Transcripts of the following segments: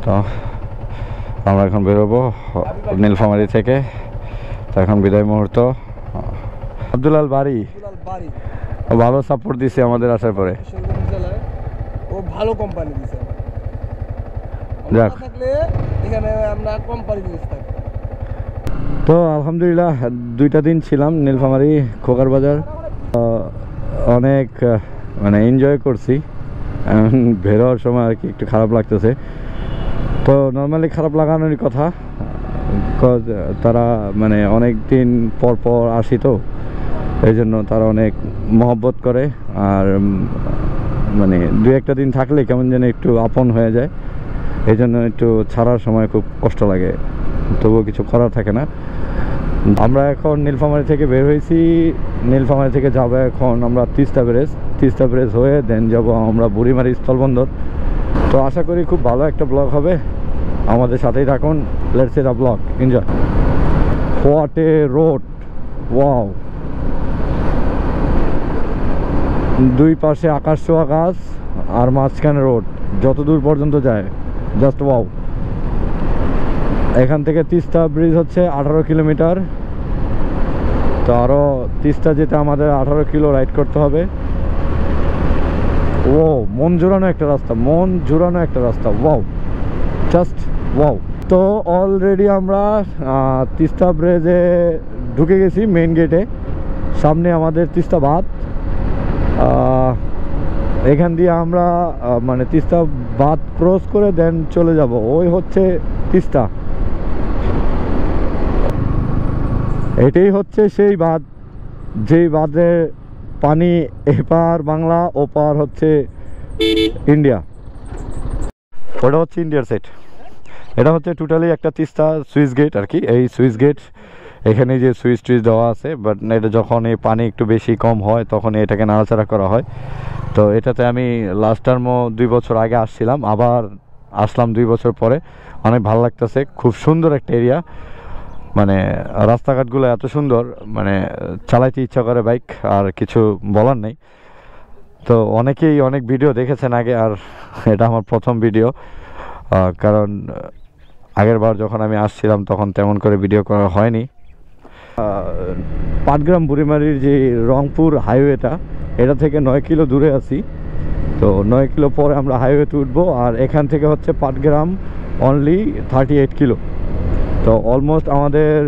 তো আমরা এখন বেরোবো নীলফামারী থেকে। তো এখন বিদায় মুহূর্ত। আব্দুলাল বাড়ি ও ভালো সাপোর্ট দিছে আমাদের আসার পরে, ও ভালো কোম্পানি দিছে। যাক এখানে আমরা কোম্পানি দিছি। তো আলহামদুলিল্লাহ 2টা দিন ছিলাম নীলফামারী খোকার বাজার, অনেক মানে এনজয় করছি। বেরোয়ার সময় আর কি একটু খারাপ লাগতেছে, তো নর্মালি খারাপ লাগানোরই কথা, তারা মানে অনেক দিন পর পর আসি, তো এই জন্য তারা অনেক মহব্বত করে। আর মানে 2-1টা দিন থাকলে কেমন যেন একটু আপন হয়ে যায়, এই জন্য একটু ছাড়ার সময় খুব কষ্ট লাগে, তবুও কিছু করার থাকে না। আমরা এখন নীলফামারী থেকে বের হয়েছি। নীলফামারী থেকে যাবো এখন আমরা তিস্তা ব্রিজ হয়ে দেন যাব আমরা বুড়িমারি স্থলবন্দর। তো আশা করি খুব ভালো একটা ব্লগ হবে, আমাদের সাথেই থাকুন। Let's see the blog, enjoy. What a road, wow! দুই পাশে আকাশ ছোঁয়া গাছ আর মাঝখানে রোড, যত দূর পর্যন্ত যায়, জাস্ট ওয়াও। এখান থেকে তিস্তা ব্রিজ হচ্ছে 18 কিলোমিটার, তো আরও তিস্তা যেতে আমাদের 18 কিলো রাইড করতে হবে। ও মন জোড়ানো একটা রাস্তা, ওয়াও, জাস্ট ওয়াও। তো অলরেডি আমরা তিস্তা ব্রিজে ঢুকে গেছি মেইন গেটে, সামনে আমাদের তিস্তা বাঁধ। এখান দিয়ে আমরা মানে তিস্তা বাঁধ ক্রস করে দেন চলে যাব, ওই হচ্ছে তিস্তা। এটাই হচ্ছে সেই বাঁধ, যেই বাঁধে পানি এপার বাংলা, ওপার হচ্ছে ইন্ডিয়া। ওটা হচ্ছে ইন্ডিয়ার সাইড, এটা হচ্ছে টোটালি একটা তিস্তা সুইচ গেট আর কি। এই সুইচ গেট, এখানে যে সুইচ টুইচ দেওয়া আছে, বাট এটা যখন এই পানি একটু বেশি কম হয় তখন এটাকে নাড়াচাড়া করা হয়। তো এটাতে আমি লাস্ট টার্মও 2 বছর আগে আসছিলাম, আবার আসলাম 2 বছর পরে। অনেক ভালো লাগতেছে, খুব সুন্দর একটা এরিয়া, মানে রাস্তাঘাটগুলো এত সুন্দর, মানে চালাইতে ইচ্ছা করে বাইক, আর কিছু বলার নেই। তো অনেকেই অনেক ভিডিও দেখেছেন আগে, আর এটা আমার প্রথম ভিডিও, কারণ আগের বার যখন আমি আসছিলাম তখন তেমন করে ভিডিও করা হয়নি। পাটগ্রাম বুড়িমারির যে রংপুর হাইওয়েটা, এটা থেকে 9 কিলো দূরে আছি। তো 9 কিলো পরে আমরা হাইওয়েতে উঠবো, আর এখান থেকে হচ্ছে পাটগ্রাম অনলি 38 কিলো। তো অলমোস্ট আমাদের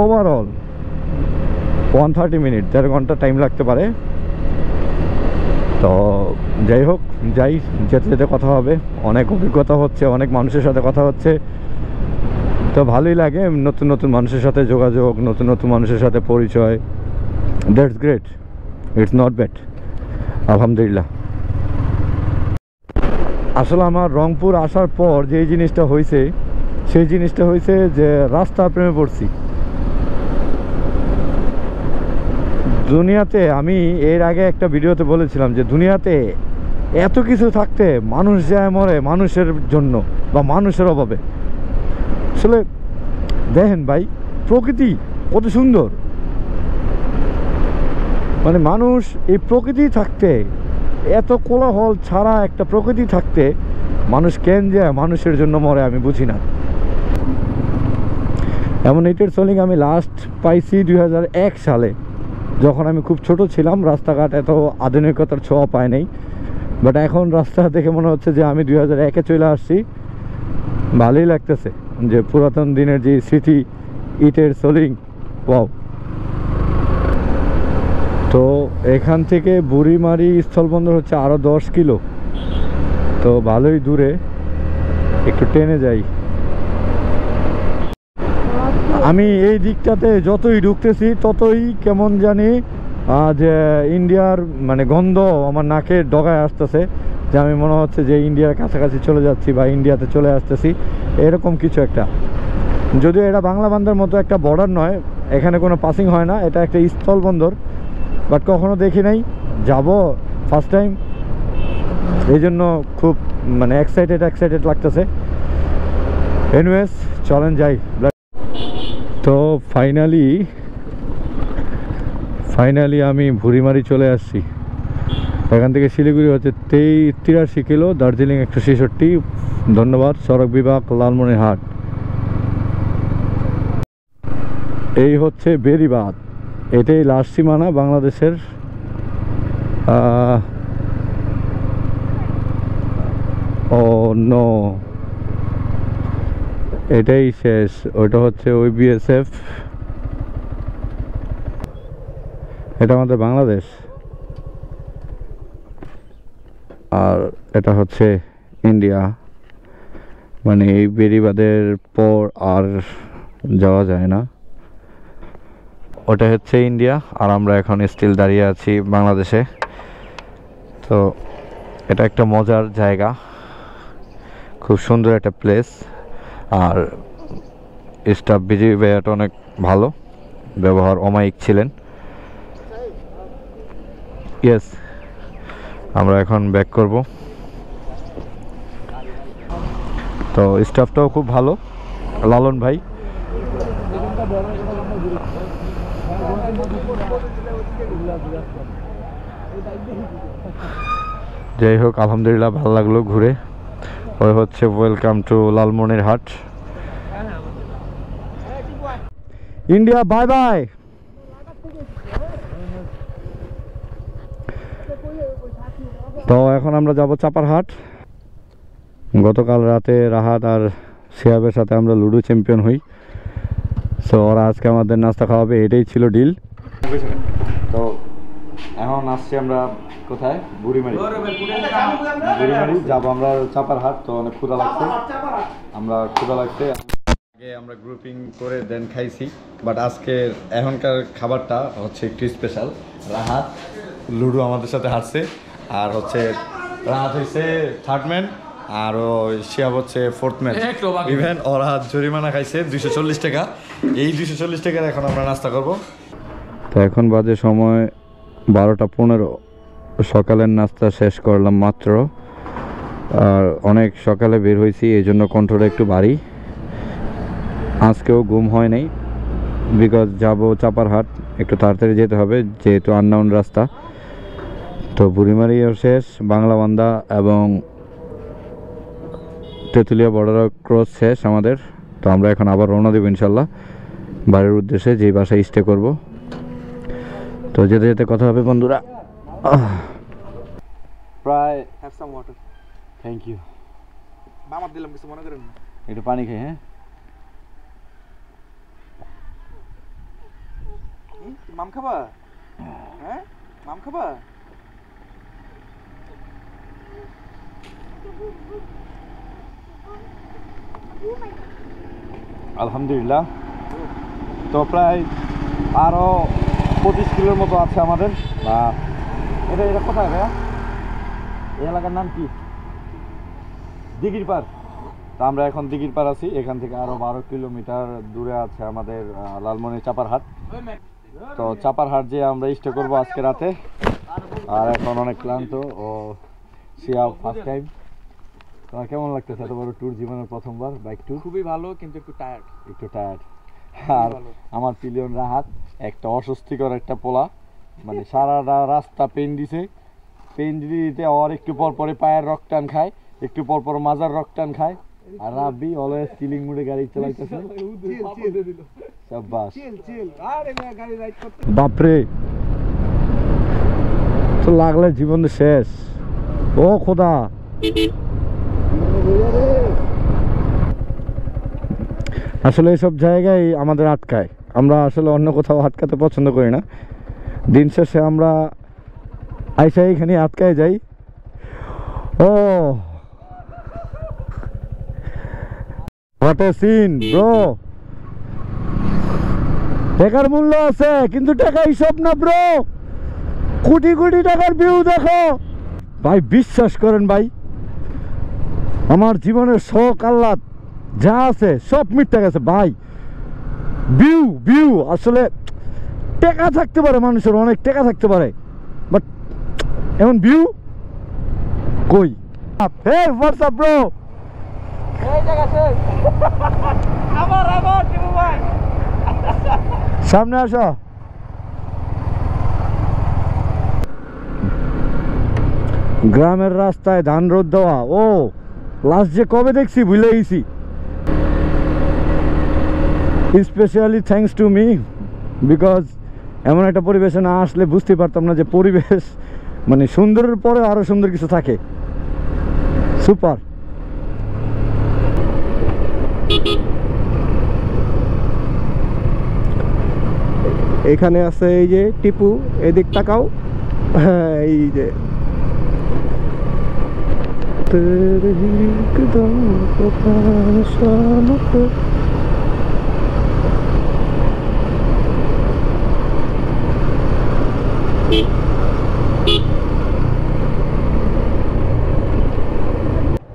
ওভারঅল 130 মিনিট, 1.5 ঘন্টা টাইম লাগতে পারে। তো যাই হোক, যেতে যেতে কথা হবে, অনেক অভিজ্ঞতা হচ্ছে, অনেক মানুষের সাথে কথা হচ্ছে, তো ভালোই লাগে। নতুন নতুন মানুষের সাথে যোগাযোগ, নতুন নতুন মানুষের সাথে পরিচয়, that's great, it's not bad, আলহামদুলিল্লাহ। আসলে আমার রংপুর আসার পর যে জিনিসটা হয়েছে, সেই জিনিসটা হয়েছে যে রাস্তার প্রেমে পড়ছি। দুনিয়াতে, আমি এর আগে একটা ভিডিওতে বলেছিলাম যে দুনিয়াতে এত কিছু থাকতে মানুষ যায় মরে মানুষের জন্য বা মানুষের অভাবে। আসলে দেখেন ভাই, প্রকৃতি কত সুন্দর, মানে মানুষ এই প্রকৃতি থাকতে, এত কোলাহল ছাড়া একটা প্রকৃতি থাকতে মানুষ কেন যায় মানুষের জন্য মরে, আমি বুঝি না। এমন ইটের সোলিং আমি লাস্ট পাইছি 2001 সালে, যখন আমি খুব ছোট ছিলাম। রাস্তাঘাট এত আধুনিকতার ছোঁয়া পায় নাই, বাট এখন রাস্তা দেখে মনে হচ্ছে যে আমি 2001-এ চলে আসছি। ভালোই লাগতেছে যে পুরাতন দিনের যে স্মৃতি, ইটের সোলিং, ওয়াও। তো এখান থেকে বুড়িমারি স্থলবন্দর হচ্ছে আরও 10 কিলো, তো ভালোই দূরে, একটু ট্রেনে যাই। আমি এই দিকটাতে যতই ঢুকতেছি ততই কেমন জানি যে ইন্ডিয়ার মানে গন্ধ আমার নাকের ডগায় আসতেছে, যে আমি মনে হচ্ছে যে ইন্ডিয়ার কাছাকাছি চলে যাচ্ছি বা ইন্ডিয়াতে চলে আসতেছি, এরকম কিছু একটা। যদিও এটা বাংলা বান্দার মতো একটা বর্ডার নয়, এখানে কোনো পাসিং হয় না, এটা একটা স্থলবন্দর, বাট কখনো দেখি নাই, যাব ফার্স্ট টাইম, এই জন্য খুব মানে এক্সাইটেড লাগতেছে। এনিওয়েজ চলেন যাই। তো ফাইনালি আমি বুড়িমারি চলে আসছি। এখান থেকে শিলিগুড়ি হচ্ছে 83 কিলো, দার্জিলিং 166। ধন্যবাদ সড়ক বিভাগ, লালমনিরহাট। এই হচ্ছে বেরিবাঁধ, এটাই লাস্ট সীমানা বাংলাদেশের। ও নো, এটাই শেষ। ওইটা হচ্ছে ওই বিএসএফ, এটা আমাদের বাংলাদেশ। আর এটা হচ্ছে ইন্ডিয়া। মানে এই বেরিবাঁধের পর আর যাওয়া যায় না। ওটা হচ্ছে ইন্ডিয়া, আর আমরা এখন স্টিল দাঁড়িয়ে আছি বাংলাদেশে। তো এটা একটা মজার জায়গা, খুব সুন্দর একটা প্লেস। আর স্টাফ বিজিবি ভাইয়াটা অনেক ভালো, ব্যবহার অমায়িক ছিলেন। ইয়েস, আমরা এখন ব্যাক করব। তো স্টাফটাও খুব ভালো, লালন ভাই। যাই হোক, আলহামদুলিল্লাহ ভালো লাগলো ঘুরে। ওই হচ্ছে welcome to Lalmonirhat. India bye bye. তো এখন আমরা যাব চাপারহাট। গতকাল রাতে রাহাত আর শিহাবের সাথে আমরা লুডো চ্যাম্পিয়ন হই। সো ওরা আজকে আমাদের নাস্তা খাওয়াবে, এটাই ছিল ডিল। তো এখন আসছি আমরা কোথায়? বুড়িমারি। বুড়িমারি যাবো আমরা চাপারহাট। তো অনেক ক্ষুধা লাগছে, আগে আমরা গ্রুপিং করে দেন খাইছি, বাট আজকে এখনকার খাবারটা হচ্ছে একটু স্পেশাল। রাহাত লুডো আমাদের সাথে হারছে, আর হচ্ছে রাহাত হয়েছে থার্ড ম্যান, আর শিয়াব হচ্ছে ফোর্থ ম্যান। ইভেন ওরা জরিমানা খাইছে 240 টাকা। এই 240 টাকার এখন আমরা নাস্তা করব। তো এখন বাজে সময় 12টা 15। সকালের নাস্তা শেষ করলাম মাত্র, আর অনেক সকালে বের হয়েছি, এই জন্য কন্ট্রোলটা একটু ভারী। আজকেও ঘুম হয় নাই, বিকজ যাবো চাপারহাট, একটু তাড়াতাড়ি যেতে হবে যেহেতু আননোন রাস্তা। তো বুড়িমারিও শেষ, বাংলাবান্ধা এবং তেঁতুলিয়া বর্ডার ক্রস শেষ আমাদের। তো আমরা এখন আবার রওনা দেব ইনশাল্লাহ বাড়ির উদ্দেশ্যে, যেই বাসায় স্টে করব। তো যেতে যেতে কথা হবে বন্ধুরা। প্রায় have some water. Thank you. মামা দিলাম, কিছু মনে করেন না। একটু পানি খাই। হ্যাঁ, মাম খাবা? হ্যাঁ, মাম খাবা? আলহামদুলিল্লাহ। তো প্রায় আরও 25 কিলোর মতো আছে আমাদের। এটা কোথায় ভাইয়া? এই এলাকার নাম কি? দিঘির পাড়। তো আমরা এখন দিঘির পাড় আছি। এখান থেকে আরও 12 কিলোমিটার দূরে আছে আমাদের লালমনি চাপারহাট। তো চাপারহাট যে আমরা স্টে করবো আজকে রাতে। আর এখন অনেক ক্লান্ত ও শিয়া ফার্স্ট টাইম। তোমার কেমন লাগতেছে এত বড় ট্যুর, জীবনের প্রথমবার বাইক ট্যুর? খুবই ভালো, কিন্তু একটু টায়ার্ড। আর আমার পিলিয়ন রাহাত একটা অস্বস্তিকর একটা পোলা, মানে সারা রাস্তা পেন দিছে। পেন দিতে আর একটু পর পরে পায়ের রক টান খায়, একটু পর পর মাজার রক টান খায়। আর রাব্বি অলওয়েজ চিলিং মুডে গাড়ি চালাইতেছে। শাবাশ। বাপরে, তো লাগলে জীবন শেষ। ও খোদা, আসলে এইসব জায়গায় আমাদের আটকায়। আমরা আসলে অন্য কোথাও আটকাতে পছন্দ করি না। দিন শেষে আমরা আইসা এখানে আটকায় যাই। ও হোয়াট এ সিন ব্রো। টাকার মূল্য আছে, কিন্তু টাকা হিসাব না ব্রো। কোটি কোটি টাকার ভিউ দেখো ভাই, বিশ্বাস করেন ভাই, আমার জীবনের শখ আহ্লাদ যা আছে সব মিটতে গেছে ভাই। ভিউ আসলে টাকা থাকতে পারে, মানুষের অনেক টাকা থাকতে পারে, বাট এমন ভিউ কই। Hey, what's up bro? এই জায়গা শেষ। আমার টিপু ভাই সামনে আসো। গ্রামের রাস্তায় ধান রোদ দেওয়া, ও লাস্ট যে কবে দেখছি ভুলে গেছি। Specially thanks to me, because এমন একটা পরিবেশে না আসলে বুঝতে পারতাম না যে পরিবেশ মানে সুন্দরের পরে আরো সুন্দর কিছু থাকে। সুপার। এখানে আছে এই যে টিপু, এদিক তাকাও। হ্যাঁ এই যে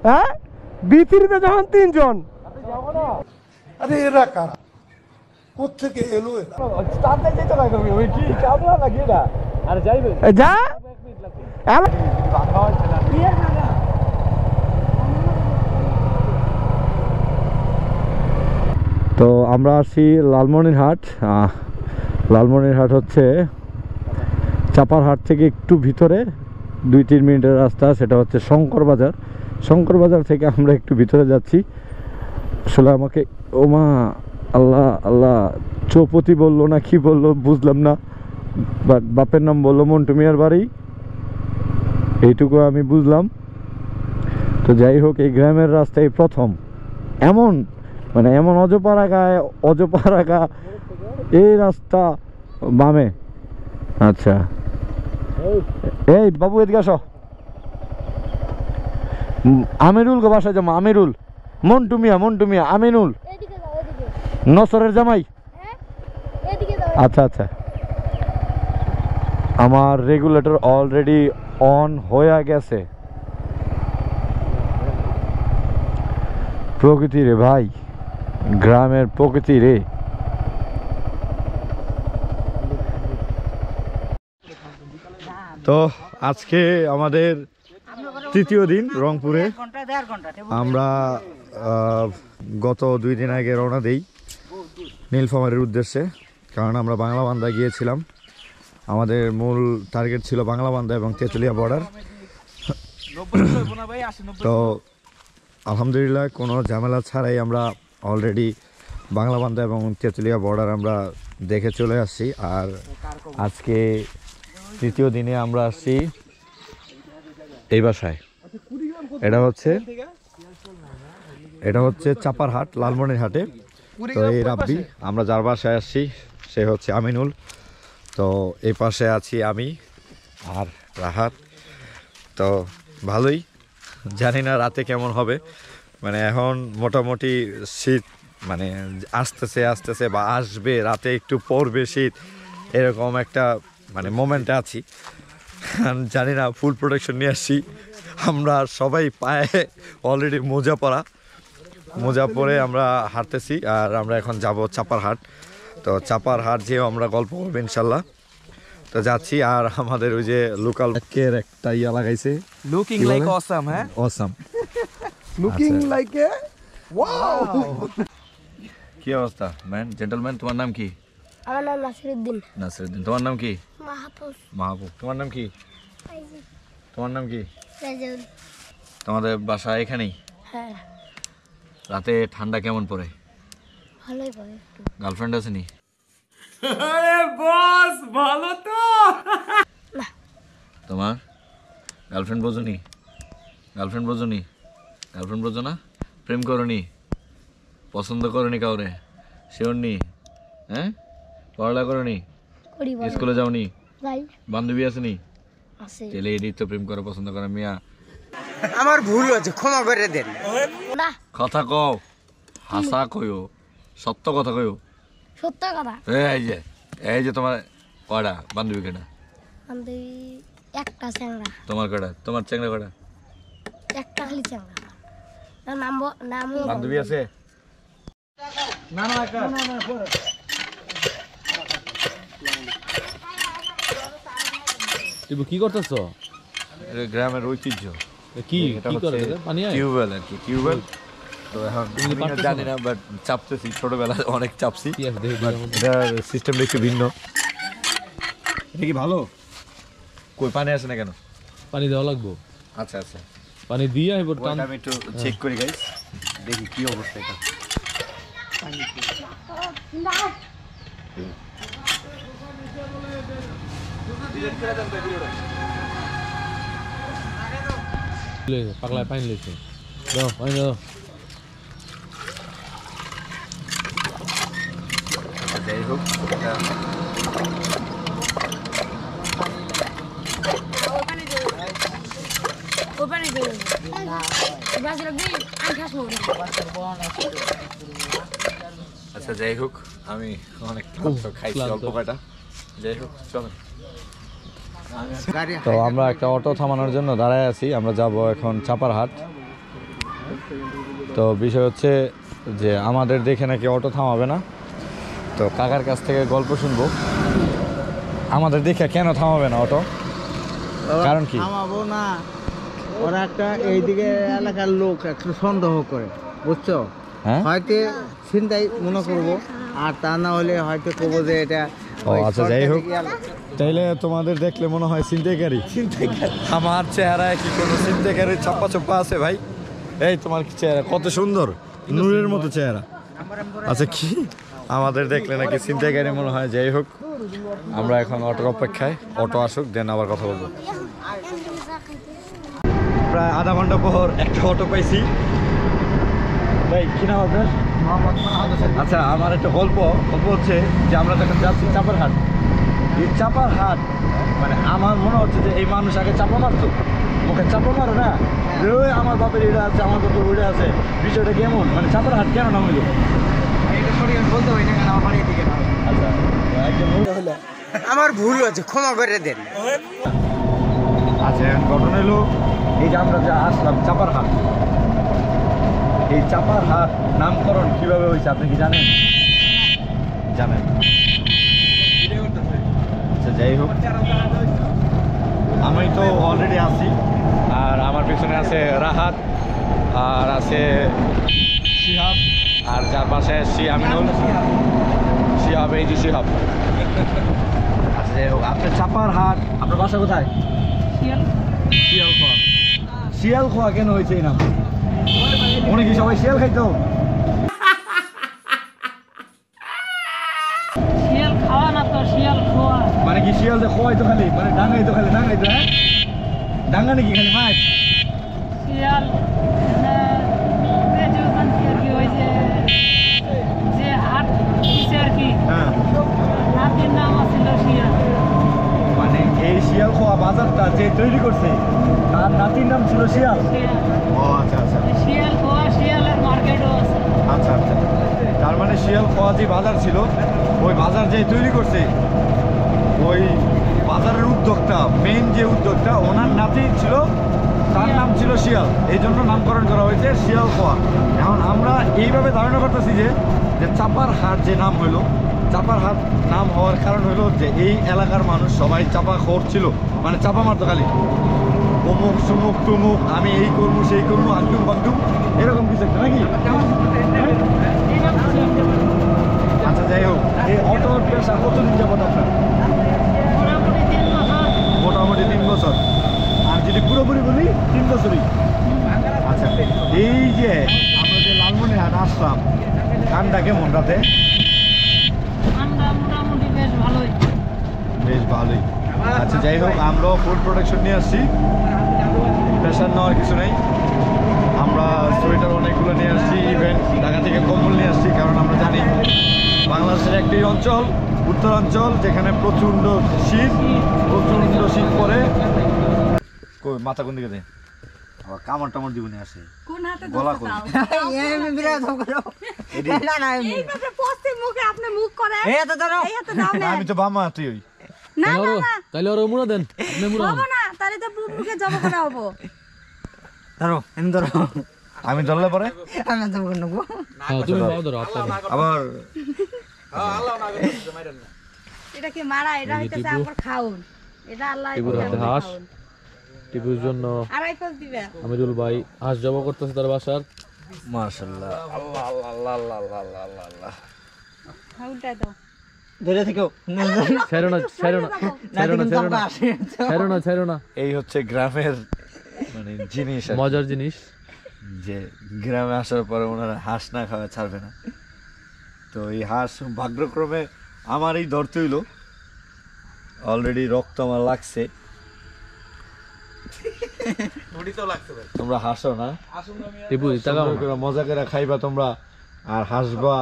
হ্যাঁ বিতিরিতে যখন 3 জন। আরে এরা কারা, কোত্থেকে এলো এরা? যা তো আমরা আসছি লালমনিরহাট। লালমনিরহাট হচ্ছে চাপারহাট থেকে একটু ভিতরে 2-3 মিনিটের রাস্তা, সেটা হচ্ছে শঙ্কর বাজার। শঙ্কর বাজার থেকে আমরা একটু ভিতরে যাচ্ছি। আসলে আমাকে ওমা আল্লাহ আল্লাহ চৌপতি বললো না কি বললো বুঝলাম না, বাট বাপের নাম বললো মন্টু মিয়ার বাড়ি, এইটুকু আমি বুঝলাম। তো যাই হোক, এই গ্রামের রাস্তায় প্রথম এমন মানে এমন অজপাড়াগা এই রাস্তা বামে। আচ্ছা এই বাবু এদিকে আসো। আমিরুল গো বাসায় যাবো, আমিরুল। মন্টু মিয়া আমিনুল নসরের জামাই। আচ্ছা আচ্ছা, আমার রেগুলেটর অলরেডি অন হয়ে গেছে। প্রকৃতি রে ভাই, গ্রামের প্রকৃতি রে। তো আজকে আমাদের তৃতীয় দিন রংপুরে। আমরা গত 2 দিন আগে রওনা দেই নীলফামারীর উদ্দেশ্যে, কারণ আমরা বাংলাবান্ধা গিয়েছিলাম। আমাদের মূল টার্গেট ছিল বাংলাবান্ধা এবং তেঁতুলিয়া বর্ডার। তো আলহামদুলিল্লাহ কোনো ঝামেলা ছাড়াই আমরা অলরেডি বাংলাবান্ধা এবং তেঁতুলিয়া বর্ডার আমরা দেখে চলে আসছি। আর আজকে তৃতীয় দিনে আমরা আসছি এই বাসায়। এটা হচ্ছে চাপারহাট, লালমনিরহাটে। তো এই রাব্বি, আমরা যার বাসায় আসছি সে হচ্ছে আমিনুল। তো এই পাশে আছি আমি আর রাহাত। তো ভালোই, জানি না রাতে কেমন হবে। মানে এখন মোটামুটি শীত মানে আসতেছে বা আসবে, রাতে একটু পড়বে শীত, এরকম একটা মানে মোমেন্টে আছি। জানি না, ফুল প্রোটেকশন নিয়ে আসছি আমরা সবাই, পায়ে অলরেডি মোজা পরে আমরা হাঁটতেছি। আর আমরা এখন যাব চাপারহাট। তো চাপারহাট যেও আমরা গল্প করবো ইনশাল্লাহ। তো যাচ্ছি। আর আমাদের ওই যে লোকাল কের একটা ইয়া লাগাইছে, লুকিং লাইক অসাম। হ্যাঁ awesome, looking like a wow. কি অবস্থা ম্যান, জেন্টলম্যান? তোমার নাম কি? আমার নাম নাসিরউদ্দিন। নাসিরউদ্দিন। তোমার নাম কি? মাহফুজ। তোমার নাম কি? তোমার নাম কি? রাজউল। তোমাদের বাসা এখানেই? হ্যাঁ। রাতে ঠান্ডা কেমন পড়ে? ভালোই পড়ে একটু। গার্লফ্রেন্ড আছে নি? তোমার গার্লফ্রেন্ড বোঝনি? গার্লফ্রেন্ড বোঝো না? প্রেম করনি? পছন্দ করনি কাউরে? শিওরনি? হ্যাঁ, পড়ালেখা করনি? স্কুলে যাওনি? যাই। বান্ধবী আসেনি? আছে। তাহলে এদিক তো প্রেম করে পছন্দ করে মিয়া। আমার ভুল হয়েছে, ক্ষমা করে দেন। না, কথা কও, হাসা কইও, সত্য কথা কইও। সত্য কথা। এই যে তোমার কয়টা বান্ধবী? কেটা বান্ধবী? একটা চ্যাংড়া। তোমার কয়টা? তোমার চ্যাংড়া কয়টা? একটা খালি চ্যাংড়া। নাম বান্ধবী আছে? তুমি কি করতেছ? গ্রামের ঐতিহ্য। কি করে পানি? টিউবওয়েল আর কি, টিউবওয়েল। তো এখন জানি না, বাট চাপতেছি, ছোটবেলায় অনেক চাপছি। এটার সিস্টেমটা একটু ভিন্ন। এটা কি ভালো? কই পানি আসে না কেন? পানি দেওয়া লাগবো। আচ্ছা আচ্ছা পানি দিয়ে এবার টান আমি একটু চেক করি গাইস, দেখি কি অবস্থা এটা। পাগলায় পানি লেছে দাও পানি দাও যাই হোক এটা আচ্ছা যাই হোক আমি অনেক ক্লান্ত, খাইছি অল্প কয়টা। যাই হোক চলো। তো আমরা একটা অটো থামানোর জন্য দাঁড়ায় আছি, আমরা যাব এখন চাপারহাট। তো বিষয় হচ্ছে যে আমাদের দেখে নাকি অটো থামাবে না, তো কাকার কাছ থেকে গল্প শুনবো আমাদের দেখে কেন থামাবে না অটো, কারণ কি? থামাবো না, ওরা একটা এইদিকে এলাকার লোক একটু সন্দেহ করে, বুঝছো? হ্যাঁ হয়তো চিন্তাই মনে করবো, আর তা না হলে হয়তো করবো যে এটা। ও আচ্ছা যাই হোক, তাইলে তোমাদের দেখলে মনে হয় ছিনতাইকারী। আমার চেহারায় কি কোনো ছিনতাইকারীর ছাপ্পা চপ্পা আছে ভাই? এই তোমার চেহারা কত সুন্দর, নূরের মতো চেহারা। আচ্ছা কি আমাদের দেখলে নাকি ছিনতাইকারী মনে হয়? যাই হোক আমরা এখন অটোর অপেক্ষায়, অটো আসুক দেন আবার কথা বলবো। প্রায় আধা ঘন্টা পর একটা অটো পাইছি। ভাই কি নাম আপনার? আচ্ছা আমার একটা গল্প হচ্ছে যে আমরা যখন যাচ্ছি চাপারহাট, এই চাপারহাট মানে আমার মনে হচ্ছে যে এই মানুষ আগে চাপা মারতো, মুখে চাপা মারো না, ওই আমার বাপের এটা আছে, আমার বাপের ওইটা আছে, বিষয়টা কেমন? মানে চাপারহাট কেন নাম হইল? আচ্ছা আমার ভুল হয়েছে, ক্ষমা করে দেন। আচ্ছা ঘটনা হলো এই যে আমরা যে আসলাম চাপারহাট, এই চাপারহাট নামকরণ কিভাবে হয়েছে আপনি কি জানেন? জানেন? আচ্ছা যাই হোক আমি তো অলরেডি আছি, আর আমার পিছনে আছে রাহাত, আর আছে শিহাব, আর যার পাশে আমিনুল। শিহাব, এই যে শিহাব। আচ্ছা যাই হোক আপনার চাপারহাট, আপনার বাসা কোথায়? শিয়ালখোয়া। শিয়ালখোয়া কেন হয়েছে এই নাম? মনে কি সবাই শিয়াল খাইতো? শিয়াল খাওয়া না তো, শিয়াল খোয়া। মানে কি শিয়াল যে খোয়াইতো খালি, মানে ডাঙ্গাইতো খালি, ডাঙ্গাইতো? হ্যাঁ ডাঙ্গা নাকি খালি মাছ? শিয়াল কি ওই যে হাট দিছে আর কি, হ্যাঁ হাতের নাম আছিল শিয়াল। মানে এই শিয়ালখোয়া বাজারটা যে তৈরি করছে তার নাতির নাম ছিল শিয়াল। ও আচ্ছা আচ্ছা শিয়াল খোয়া, শিয়ালের মার্কেটও আছে। আচ্ছা আচ্ছা, তার মানে শিয়ালখোয়া যে বাজার ছিল, ওই বাজার যে তৈরি করছে, ওই বাজারের উদ্যোক্তা, মেইন যে উদ্যোক্তা, ওনার নাতি ছিল, তার নাম ছিল শিয়াল, এই জন্য নামকরণ করা হয়েছে শিয়ালখোয়া। এখন আমরা এইভাবে ধারণা করতেছি যে চাপারহাট যে নাম হইলো, চাপারহাট নাম হওয়ার কারণ হলো যে এই এলাকার মানুষ সবাই চাপা খোর ছিল, মানে চাপা মারতো খালি, অমুক সুমুক তুমুক, আমি এই করবো সেই করবো, আংটুম বাংটুম, এরকম কিছু একটা নাকি? আচ্ছা যাই হোক, এই অটোর পেশা কতদিন যাবত আপনার? মোটামুটি 3 বছর। আর যদি পুরোপুরি বলি 3 বছরই। আচ্ছা এই যে আমরা যে লালমনিরহাট আসলাম, ঠান্ডা কেমন রাতে? ঠান্ডা মোটামুটি বেশ ভালোই। বেশ ভালোই। আচ্ছা যাই হোক আমরা ফুড প্রোটেকশন নিয়ে আসছি, প্রেশার নেওয়ার কিছু নেই। আমরা সোয়েটার অনেকগুলো নিয়ে আসছি, ইভেন ঢাকা থেকে কম্বল নিয়ে আসছি, কারণ আমরা জানি বাংলাদেশের একটি অঞ্চল উত্তরাঞ্চল যেখানে প্রচণ্ড শীত পড়ে। মাথা কোন দিকে দেয় আবার কামড় টামড় দিব নিয়ে আসে, কোন হাতে গলা কই? আপনি মুখ করে আমি তো বামা তুই ওই না না না তাহলে ওরা মুড়া দেন, আপনি মুড়া হবো না, তাহলে তো মুখে জমা করা হবো। ধরো এনে ধরো, আমি ধরলে পরে আমি জমা করে নেবো। হ্যাঁ তুমি বাবা ধরো হাত ধরো। আবার এটা কি মারা, এটা হইতেছে আমার খাউন, এটা আল্লাহ টিপুর হাতে হাঁস, টিপুর জন্য আড়াই পাঁচ দিবে। আমিরুল ভাই হাঁস জবা করতেছে তার বাসার। মাশাআল্লাহ, আল্লাহ আল্লাহ আল্লাহ আল্লাহ আল্লাহ আল্লাহ আল্লাহ। খাউনটা দাও ধরে থেকো, ছেড়ো না ছেড়ো না ছেড়ো না ছেড়ো না ছেড়ো না ছেড়ো না। এই হচ্ছে গ্রামের মানে জিনিস আর কি। মজার জিনিস যে গ্রামে আসার পরে ওনারা হাঁস না খাওয়া ছাড়বে না। তো এই হাঁস ভাগ্যক্রমে আমারই ধরতে হইলো, অলরেডি রক্ত আমার লাগছে। তোমরা হাসো না, টিপু তাকাও সুন্দর করে মজা করে খাইবা তোমরা আর হাসবা,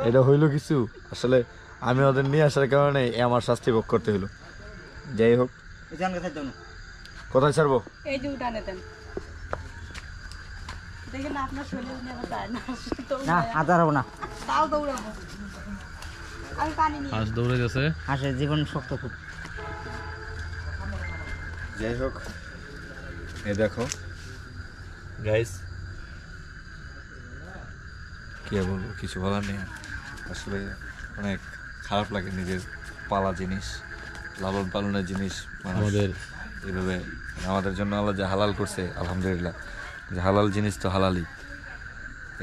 এটা হইলো কিছু। আসলে আমি ওদের নিয়ে আসার কারণে আমার শাস্তি ভোগ করতে হইলো। যাই হোক, কোথায় ছাড়বো? এই যে উঠানে দেন দেখেন আপনার শরীর নিয়ে আবার যায় না না আদার হবো না, তাও দৌড়াবো। আমি পানি নিয়ে হাঁস দৌড়ে গেছে। হাঁসের জীবন শক্ত খুব। যাই হোক, এই দেখো গাইস, কি আর বলবো, কিছু বলার নেই। আসলে অনেক খারাপ লাগে নিজের পালা জিনিস, লালন পালনের জিনিস আমাদের এইভাবে আমাদের জন্য আল্লাহ যে হালাল করছে, আলহামদুলিল্লাহ, যে হালাল জিনিস তো হালালই,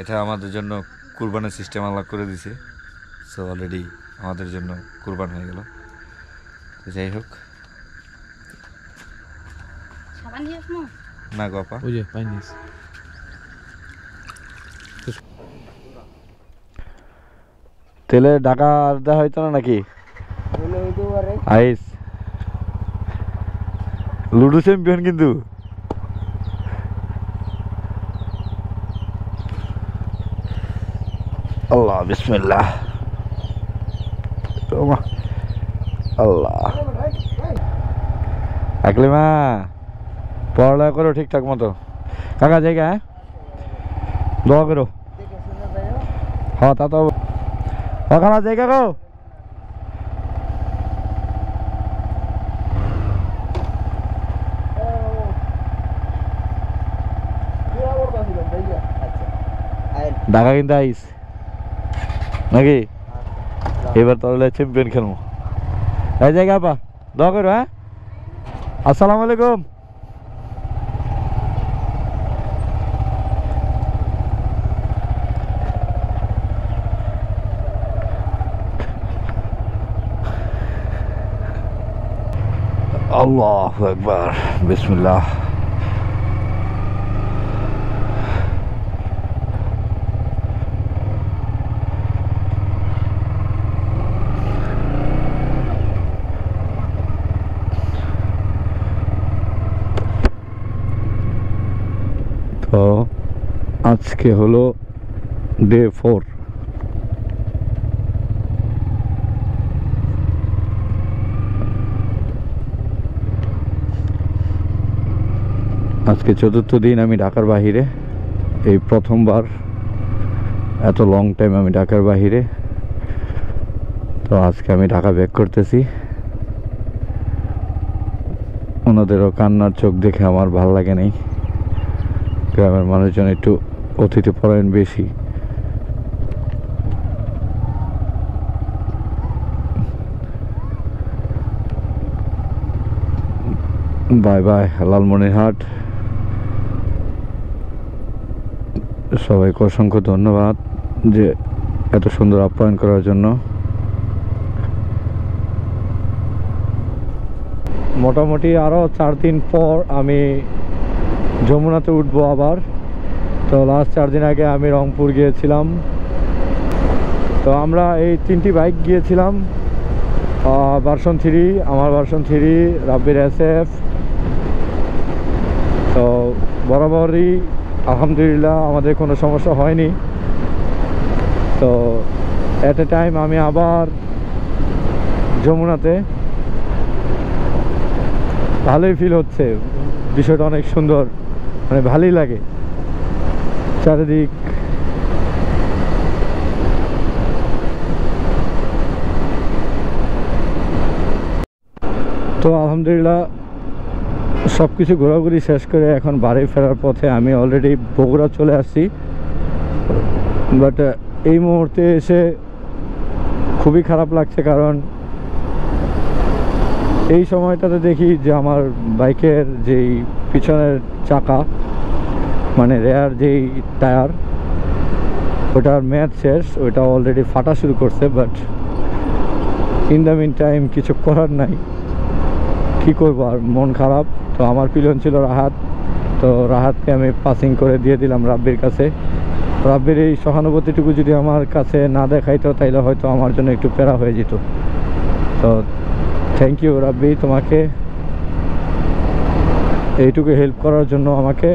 এটা আমাদের জন্য কুরবানের সিস্টেম আল্লাহ করে দিছে। সো অলরেডি আমাদের জন্য কুরবান হয়ে গেল। তো যাই হোক, সাবান নিয়ে আসবো। না গপা, ওই যে পাইনিস তেলে ঢাকা দেওয়া হইতো না নাকি? আইস লুডো চ্যাম্পিয়ন কিন্তু। আল্লাহ বিসমিল্লাহ, আল্লাহ। আকলিমা পড়ালেখা করো ঠিকঠাক মতো। কাকা জায়গা, হ্যাঁ দোয়া করো। হ্যাঁ তা তো ওখানে জায়গা গো। ঢাকা কিন্তু আইস নাকি? এবার তাহলে চ্যাম্পিয়ন খেলবো। এই জায়গা পা দোয়া করো। হ্যাঁ, আসসালামু আলাইকুম। আল্লাহু আকবার, বিসমিল্লাহ। তো আজকে হলো ডে 4। আজকে 4র্থ দিন আমি ঢাকার বাহিরে। এই প্রথমবার এত লং টাইম আমি ঢাকার বাহিরে। তো আজকে আমি ঢাকা ব্যাক করতেছি। ওনাদেরও কান্নার চোখ দেখে আমার ভাল লাগে নাই। গ্রামের মানুষজন একটু অতিথিপরায়ণ বেশি। Bye bye Lalmonirhat. সবাইকে অসংখ্য ধন্যবাদ যে এত সুন্দর আপ্যায়ন করার জন্য। মোটামুটি আরও 4 দিন পর আমি যমুনাতে উঠবো আবার। তো লাস্ট 4 দিন আগে আমি রংপুর গিয়েছিলাম। তো আমরা এই 3টি বাইক গিয়েছিলাম। ভার্সন 3, আমার ভার্সন 3, রাব্বির SF। তো বরাবরই আলহামদুলিল্লাহ আমাদের কোনো সমস্যা হয়নি। তো অ্যাট এ টাইম আমি আবার যমুনাতে, ভালোই ফিল হচ্ছে। বিষয়টা অনেক সুন্দর, মানে ভালোই লাগে চারিদিক। তো আলহামদুলিল্লাহ সব কিছু ঘোরাঘুরি শেষ করে এখন বাড়ি ফেরার পথে আমি অলরেডি বগুড়া চলে আসছি। বাট এই মুহূর্তে এসে খুবই খারাপ লাগছে, কারণ এই সময়টাতে দেখি যে আমার বাইকের যেই পিছনের চাকা, মানে রেয়ার যেই টায়ার, ওটার মেয়াদ শেষ, ওইটা অলরেডি ফাটা শুরু করছে। But in the meantime কিছু করার নাই, কী করবো আর, মন খারাপ। তো আমার পিলিয়ন ছিল রাহাত, তো রাহাতকে আমি পাসিং করে দিয়ে দিলাম রাব্বির কাছে। রাব্বির এই সহানুভূতিটুকু যদি আমার কাছে না দেখাইতো তাইলে হয়তো আমার জন্য একটু প্যারা হয়ে যেত। তো থ্যাংক ইউ রাব্বি তোমাকে এইটুকু হেল্প করার জন্য আমাকে।